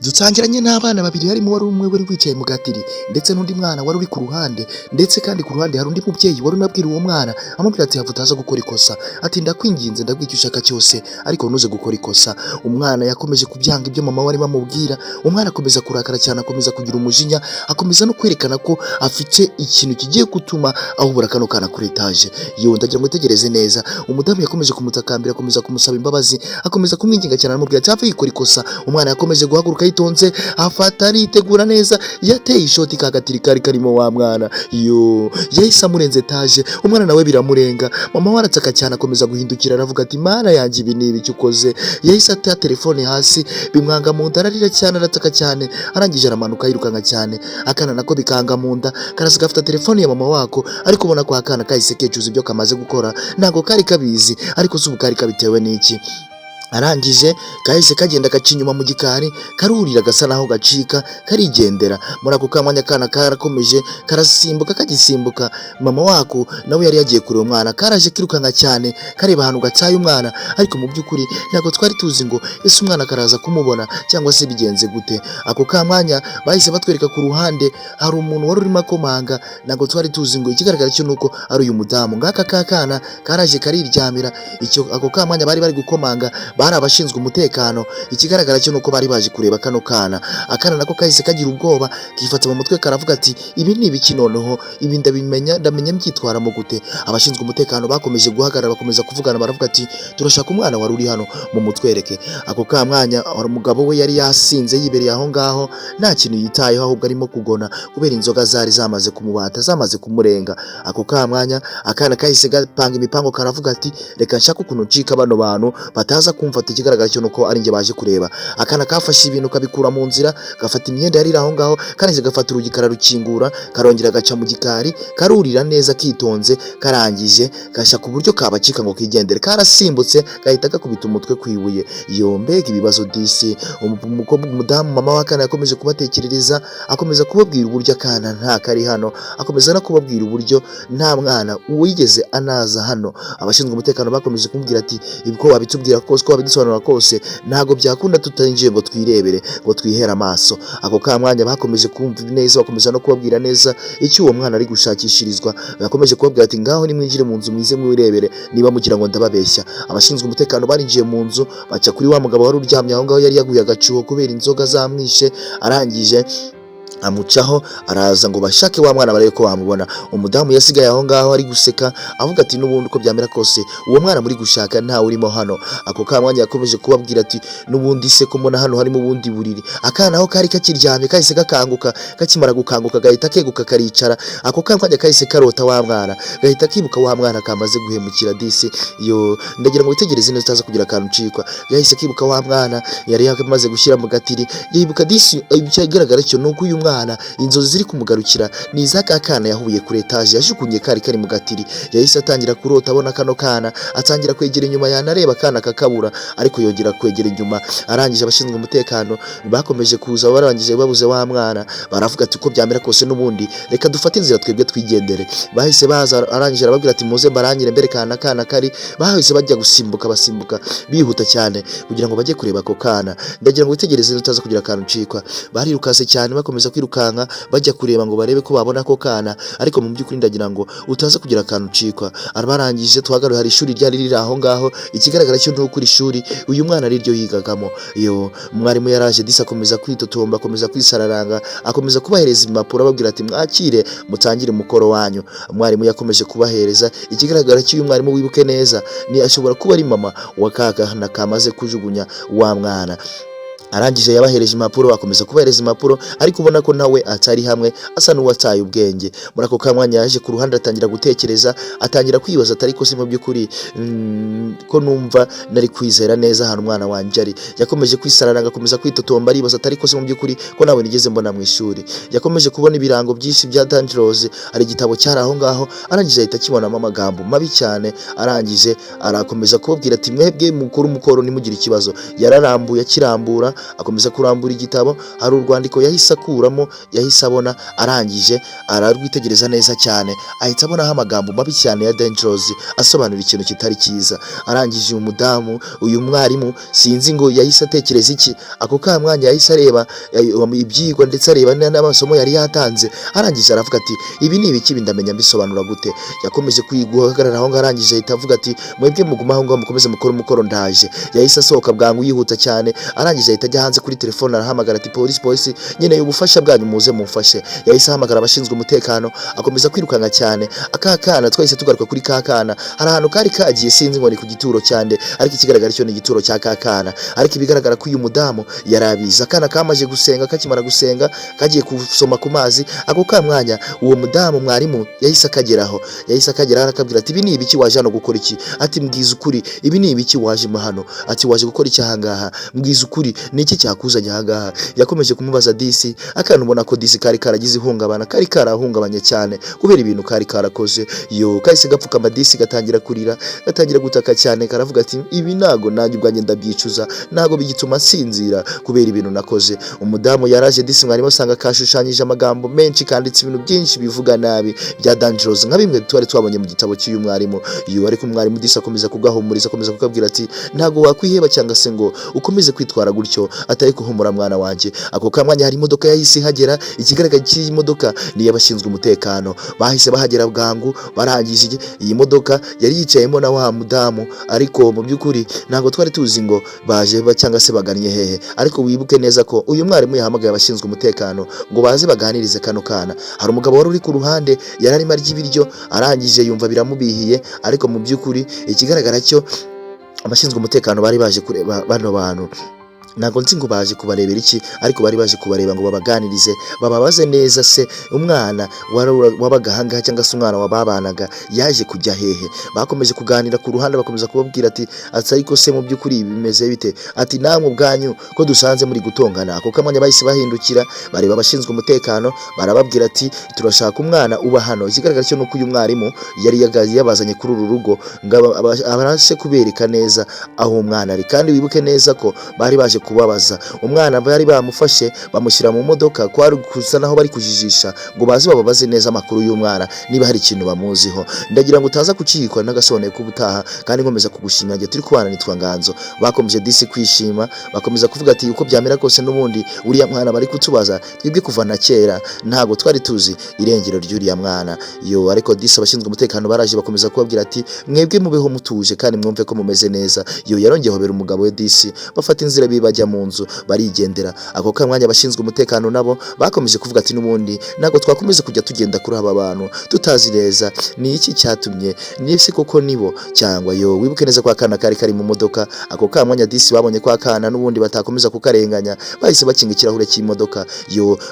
Dutangiranye n'abana babiri harimo wari umwe wari wicaye mu gatiri ndetse n'undi mwana wari uri ku ruhande ndetse kandi ku ruhande hari undi mubyeyi wari unabwira uwo mwana amubwira ati havu utaza gukora ikosa ati ndakwinginze ndabwira icyo ushaka cyose ariko ntuze gukora ikosa. Umwana yakomeje kubyanga ibyo mama wari bamubwira, umwana akomeza kurakara cyane, akomeza kugira umujinya, akomeza no kwerekana ko afite ikintu kigiye gutuma ahubura kano kana kuri etaje. Yo ndagira ngo itegereze neza, umudamu yakomeje kumutakambira, akomeza kumusaba imbabazi, akomeza kumwinginga cyane, aramubwira ati hafi yikora ikosa. Umwana yakomeje guhaguruka yitonze, afata aritegura neza, yateye ishoti kagatiri kari karimo wa mwana. Yo yahise amurenze etaje, umwana nawe biramurenga, mama we arataka cyane, akomeza guhindukira aravuga ati mana yanjye ibi ni ibiki ukoze. Yahise ata telefone hasi, bimwanga mu nda, ararira cyane, arataka cyane, arangije aramanuka yirukanka cyane. Akana nako bikanga mu nda, karasiga afata telefone ya mama wako, ariko ubona ko akana kahise kecuza ibyo kamaze gukora, ntabwo kari kabizi, ariko si ubu kari kabitewe n'iki. Arangije kahise kagenda gaca inyuma mu gikari, karurira gasa naho gacika karigendera. Muri ako kamwanya akana karakomeje karasimbuka, kagisimbuka mama wako nawe yari yagiye kureba umwana, karaje kirukanka cyane kareba ahantu gatsaye umwana, ariko mu by'ukuri ntabwo twari tuzi ngo ese umwana karaza kumubona cyangwa se bigenze gute. Ako kamwanya bahise batwereka ku ruhande hari umuntu wari urimo akomanga, ntabwo twari tuzi ngo ikigaragara cyo nuko ari uyu mudamu. Ngaka kakana karaje kariryamira, icyo ako kamwanya bari bari gukomanga bari abashinzwe umutekano. Ikigaragara cyo nuko bari baje kureba kano kana. Akana nako kahise kagira ubwoba, kifata mu mutwe, karavuga ati ibi ni ibiki noneho, ibi ndamenya mbyitwaramo gute. Abashinzwe umutekano bakomeje guhagarara, bakomeza kuvugana, baravuga ati turashaka umwana wari uri hano mu mutwereke. Ako kamwanya umugabo we yari yasinze yibereye aho ngaho, nta kintu yitayeho, ahubwo arimo kugona kubera inzoga zari zamaze kumubata, zamaze kumurenga. Ako kamwanya akana kahise gapanga imipango, karavuga ati reka nshaka ukuntu ncika bano bantu bataza kumfata. Ikigaragara cyo nuko ari nge baje kureba. Akana kafashe ibintu kabikura mu nzira, gafata imyenda yari aho ngaho, kandi gafata urugi kararukingura, karongera gaca mu gikari, karurira neza kitonze, karangije gashya ku buryo kabacika ngo kigendere, karasimbutse gahita gakubita umutwe kwibuye. Yo mbega ibibazo disi. Umudamu mama w'akana yakomeje kubatekerereza, akomeza kubabwira uburyo akana nta kari hano, akomeza no kubabwira uburyo nta mwana wigeze anaza hano. Abashinzwe umutekano bakomeje kumubwira ati ibiko wabitubwira kose, ko wabidusobanura kose, ntago byakunda tutinjiye ngo twirebere, ngo twihere amaso. Ako kamwanya bakomeje kumva neza, bakomeza no kubabwira neza icyo uwo mwana ari gushakishirizwa. Bakomeje kubabwira ati ngaho nimwinjire mu nzu mwize mwirebere niba mugira ngo ndababeshya. Abashinzwe umutekano barinjiye mu nzu, baca kuri wa mugabo wari uryamye aho ngaho, yari yaguye agacuho kubera inzoga zamwishe. Arangije amucaho, araza ngo bashake wa mwana barebe ko bamubona. Umudamu yasigaye aho ngaho ari guseka, avuga ati n'ubundi uko byamera kose uwo mwana muri gushaka ntawe urimo hano. Ako kamwanya yakomeje kubabwira ati n'ubundi se ko mbona hano harimo ubundi buriri. Akana aho kari kakiryamye kahise gakanguka, kakimara gukanguka gahita keguka karicara. Ako kamwanya kahise karota wa mwana, gahita kibuka wa mwana kamaze guhemukira disi. Yo ndagira ngo witegereze neza utaza kugira akantu ucikwa. Gahise kibuka wa mwana yari yamaze gushyira mu gatiri, yibuka disi. Ikigaragara cyo nuko uyu mwana inzozi ziri kumugarukira ni izaka kana yahuye kuri etaje, yajugunye kari mu gatiri. Yahise atangira kurota, abona kano kana, atangira kwegera inyuma, yanareba kana kakabura, ariko yongera kwegera inyuma. Arangije abashinzwe umutekano bakomeje kuza, barangije babuze wa mwana, baravuga ati uko byamera kose n'ubundi reka dufate inzira twebwe twigendere. Bahise baza, arangije arababwira ati muze mbarangire mbere kana kari. Bahise bajya gusimbuka, basimbuka bihuta cyane kugira ngo bajye kureba ako kana. Ndagira ngo witegereze utaza kugira akantu ucikwa. Barirukase cyane, bakomeza kwirukanka bajya kureba ngo barebe ko babona ako kana, ariko mu by'ukuri ndagira ngo utaza kugira akantu ucikwa. Arabarangije tuhagaruye, hari ishuri ryari riri aho ngaho. Ikigaragara cyo nuko ishuri uyu mwana ari ryo yigagamo. Yo mwarimu yaraje disi, akomeza kwitotomba, akomeza kwisararanga, akomeza kubahereza impapuro, ababwira ati mwakire mutangire umukoro wanyu. Mwarimu yakomeje kubahereza. Ikigaragara cy'uyu mwarimu, wibuke neza, ni ashobora kuba ari mama wa kakana kamaze kujugunya wa mwana. Arangije yabahereje impapuro, akomeza kubahereza impapuro, ariko ubona ko nawe atari hamwe, asa n'uwataye ubwenge. Muri ako kamwanya yaje ku ruhande, atangira gutekereza, atangira kwibaza atari ko se mu by'ukuri ko numva nari kwizera neza ahantu umwana wanjye ari. Yakomeje kwisararanga, akomeza kwitotomba, aribaza atari ko se mu by'ukuri ko nawe nigeze mbona mu ishuri. Yakomeje kubona ibirango byinshi bya Dangerous, hari igitabo cyari aho ngaho. Arangije ahita akibonamo amagambo mabi cyane. Arangije arakomeza kubabwira ati mwebwe mukuru umukoro nimugire ikibazo. Yararambuye, akirambura akomeza kurambura igitabo, hari urwandiko yahise akuramo, yahise abona, arangije ararwitegereza neza cyane, ahita abonaho amagambo mabi cyane ya Dangerous asobanura ikintu kitari cyiza. Arangije uyu mwarimu sinzi ngo yahise atekereza iki, ako ka mwanya yahise areba ibyigwa ndetse areba n'amasomo yari yatanze, arangije aravuga ati ibi ni ibiki ndamenya mbisobanura gute. Yakomeje guhagarara aho arangije ahita avuga ati mwebwe muguma aho ngaho mukomeze mukora umukoro ndaje. Yahise asohoka bwangu yihuta cyane, arangije ahita ajya hanze kuri telefone arahamagara ati polisi nyine ubufasha bwanyu muze mumfashe. Yahise ahamagara abashinzwe umutekano, akomeza kwirukanka cyane. Akakana twahise tugaruka kuri kakana, hari ahantu kari kagiye sinzi ngo ni ku gituro cyane, ariko ikigaragara cyo ni igituro cya kakana, ariko ibigaragara ko uyu mudamu yarabiza. Akana kamaje gusenga, kakimara gusenga kagiye gusoma ku mazi, ako ka mwanya uwo mudamu mwarimu yahise akageraho arakabwira ati ibi ni ibiki waje hano gukora iki? Ati mbwiza ukuri, ibi ni ibiki waje hano? Ati waje gukora iki ahangaha? Mbwiza ukuri, ni iki cyakuzanye ahangaha? Yakomeje kumubaza disi, akantu ubona ko disi kari karagize ihungabana, kari karahungabanye cyane kubera ibintu kari karakoze. Kahise gapfukama disi gatangira kurira, gatangira gutaka cyane, karavuga ati ibi nago nanjye ubwanjye ndabyicuza, nago bigituma nsinzira kubera ibintu nakoze. Umudamu yaraje disi mwarimu asanga kashushanyije amagambo menshi kanditse ibintu byinshi bivuga nabi bya Dangerous nka bimwe twari twabonye mu gitabo cy'uyu mwarimu. Ariko umwarimu disi akomeza kugahumuriza, akomeza kukabwira ati ntago wakwiheba cyangwa se ngo ukomeze kwitwara gutyo, atari kuhumura mwana wanjye. Ako kamwanya hari imodoka yahise ihagera, ikigaragara cy'iyi modoka ni y'abashinzwe umutekano, bahise bahagera bwangu. Barangije iyi modoka yari yicayemo na wa mudamu, ariko mu by'ukuri ntago twari tuzi ngo baje cyangwa se bagannye hehe. Ariko wibuke neza ko uyu mwarimu yahamagaye abashinzwe umutekano ngo baze baganirize kano kana. Hari umugabo wari uri ku ruhande yari arimo arya ibiryo, arangije yumva biramubihiye, ariko mu by'ukuri ikigaragara cyo abashinzwe umutekano bari baje kureba bano bantu. Ntago nzi ngo baje kubarebera iki, ariko bari baje kubareba ngo babaganirize, bababaze neza se umwana wabaga ahangaha cyangwa se umwana wababanaga yaje kujya hehe. Bakomeje kuganira ku ruhande, bakomeza kubabwira ati ariko se mu by'ukuri bimeze bite? Ati namwe ubwanyu ko dusanze muri gutongana. Ako kamwanya bahise bahindukira bareba abashinzwe umutekano, barababwira ati turashaka umwana uba hano. Ikigaragara cyo nuko uyu mwarimu yari yabazanye kuri uru rugo ngo abashe kubereka neza aho umwana ari, kandi wibuke neza ko bari baje kubabaza umwana, bari bamufashe bamushyira mu modoka, kwari kusa naho bari kujijisha ngo baze bababaze neza amakuru y'umwana niba hari ikintu bamuziho. Ndagira ngo utaza kucikwa n'agasobanuro k'ubutaha, kandi nkomeza kugushimira igihe turi kubana nitwa Nganzo. Bakomeje disi kwishima, bakomeza kuvuga ati uko byamera kose n'ubundi uriya mwana bari kutubaza twibwe kuva na kera ntago twari tuzi irengero ry'uriya mwana. Ariko disi abashinzwe umutekano baraje bakomeza kubabwira ati mwebwe mubeho mutuje kandi mwumve ko mumeze neza. Yarongeyeho hobera umugabo we disi, bafata inzira bibajya mu nzu barigendera. Ako kamwanya abashinzwe umutekano nabo bakomeje kuvuga ati n'ubundi ntago twakomeza kujya tugenda kuri aba bantu tutazi neza ni iki cyatumye, nise koko nibo cyangwa wibuke neza kwa kana kari mu modoka. Ako kamwanya disi babonye kwa kana n'ubundi batakomeza kukarenganya, bahise bakinga ikirahure cy'imodoka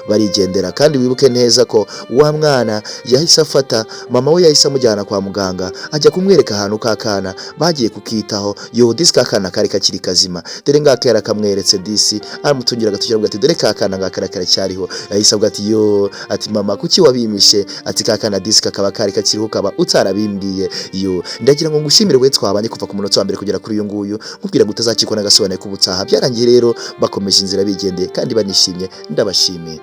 barigendera. Kandi wibuke neza ko wa mwana yahise afata mama we, yahise amujyana kwa muganga, ajya kumwereka ahantu kakana bagiye kukitaho. Disi kakana kari kakiri kazima, dore ngaka yarakamweretse disi, aramutungira agatugira ati dore kakana ngaka karacyariho. Yahise avuga ati mama kuki wabimishe? Ati kakana disi kakaba kari kakiriho kaba utarabimbwiye. Ndagira ngo ngushimire we twabanye kuva ku munota wa mbere kugera kuri uyu nguyu, nkubwira ngo utazakikwa n'agasobanuro k'ubutaha. Byarangiye rero bakomeje inzira bigendeye kandi banishimye, ndabashimiye.